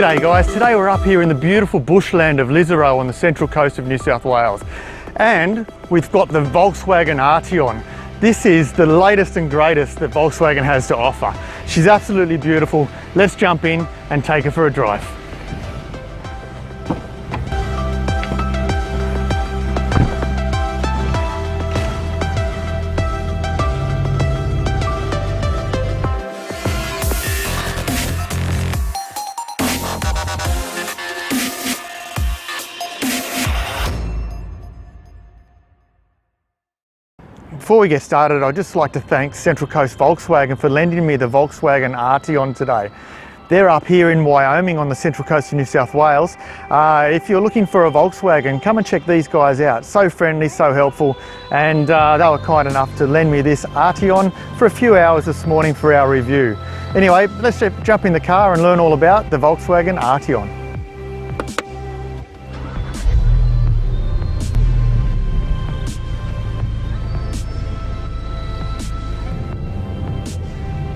G'day guys, today we're up here in the beautiful bushland of Lisarow on the central coast of New South Wales, and we've got the Volkswagen Arteon. This is the latest and greatest that Volkswagen has to offer. She's absolutely beautiful. Let's jump in and take her for a drive. Before we get started, I'd just like to thank Central Coast Volkswagen for lending me the Volkswagen Arteon today. They're up here in Wyoming on the central coast of New South Wales. If you're looking for a Volkswagen, come and check these guys out. So friendly, so helpful, and they were kind enough to lend me this Arteon for a few hours this morning for our review. Anyway, let's jump in the car and learn all about the Volkswagen Arteon.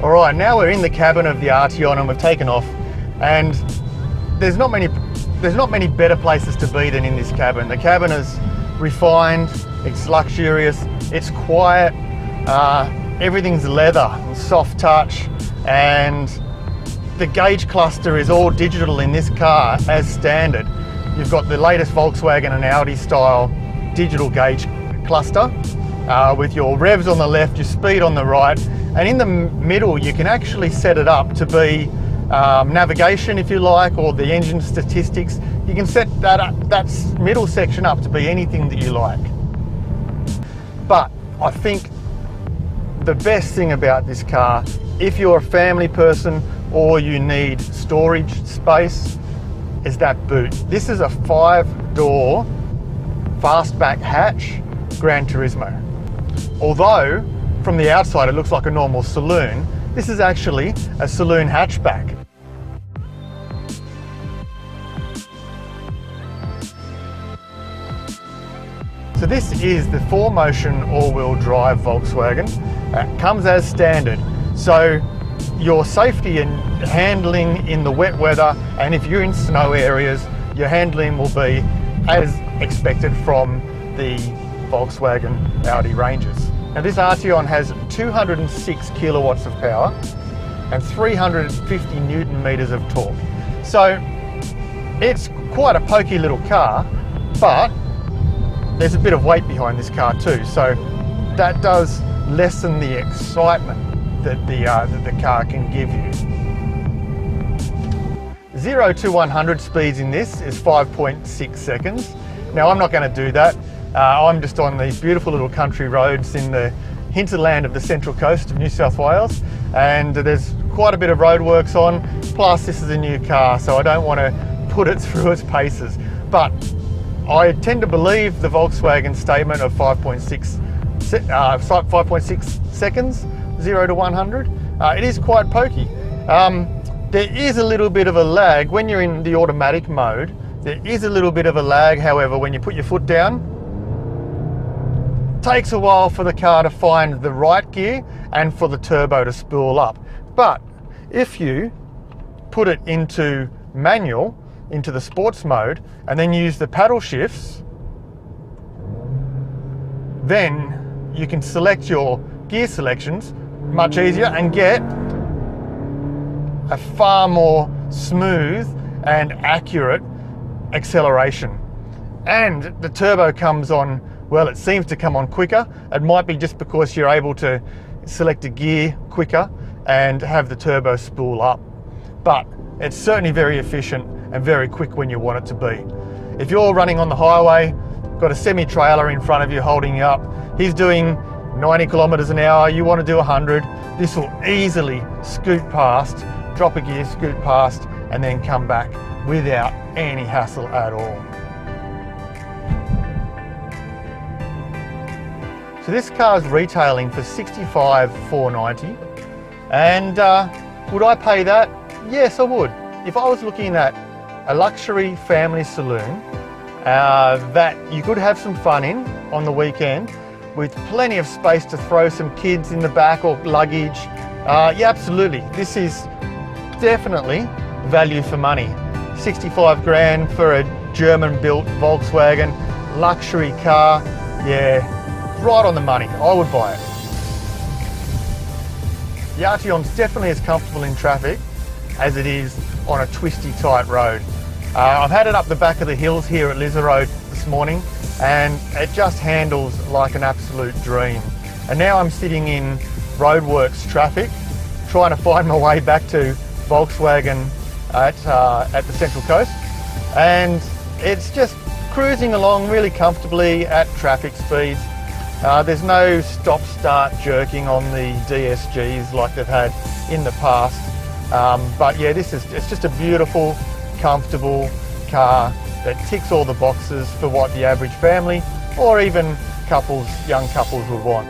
All right, now we're in the cabin of the Arteon and we've taken off, and there's not many better places to be than in this cabin. The cabin is refined, it's luxurious, it's quiet, everything's leather and soft touch, and the gauge cluster is all digital in this car as standard. You've got the latest Volkswagen and Audi style digital gauge cluster with your revs on the left, your speed on the right. And in the middle, you can actually set it up to be navigation, if you like, or the engine statistics. You can set that middle section up to be anything that you like. But I think the best thing about this car, if you're a family person or you need storage space, is that boot. This is a 5-door fastback hatch Gran Turismo. Although from the outside it looks like a normal saloon, this is actually a saloon hatchback. So this is the 4Motion all-wheel drive Volkswagen. Comes as standard. So your safety and handling in the wet weather, and if you're in snow areas, your handling will be as expected from the Volkswagen Audi ranges. Now this Arteon has 206 kilowatts of power and 350 Newton meters of torque. So it's quite a pokey little car, but there's a bit of weight behind this car too. So that does lessen the excitement that the car can give you. 0 to 100 speeds in this is 5.6 seconds. Now I'm not going to do that. I'm just on these beautiful little country roads in the hinterland of the central coast of New South Wales, and there's quite a bit of roadworks on, plus this is a new car, so I don't want to put it through its paces. But I tend to believe the Volkswagen statement of 5.6 seconds, 0 to 100. It is quite pokey. There is a little bit of a lag when you're in the automatic mode. There is a little bit of a lag, however, when you put your foot down. Takes a while for the car to find the right gear and for the turbo to spool up. But if you put it into manual, into the sports mode, and then use the paddle shifts, then you can select your gear selections much easier and get a far more smooth and accurate acceleration. And the turbo comes on, well, it seems to come on quicker. It might be just because you're able to select a gear quicker and have the turbo spool up. But it's certainly very efficient and very quick when you want it to be. If you're running on the highway, got a semi-trailer in front of you holding you up, he's doing 90 kilometers an hour, you want to do 100, this will easily scoot past, drop a gear, scoot past, and then come back without any hassle at all. So this car's retailing for $65,490, and would I pay that? Yes, I would. If I was looking at a luxury family saloon that you could have some fun in on the weekend, with plenty of space to throw some kids in the back or luggage, yeah, absolutely. This is definitely value for money. 65 grand for a German-built Volkswagen luxury car. Yeah, right on the money. I would buy it. The Arteon's definitely as comfortable in traffic as it is on a twisty, tight road. I've had it up the back of the hills here at Lizard Road this morning, and it just handles like an absolute dream. And now I'm sitting in roadworks traffic, trying to find my way back to Volkswagen at the Central Coast, and it's just cruising along really comfortably at traffic speeds. There's no stop-start jerking on the DSGs like they've had in the past. But yeah, it's just a beautiful, comfortable car that ticks all the boxes for what the average family or even young couples would want.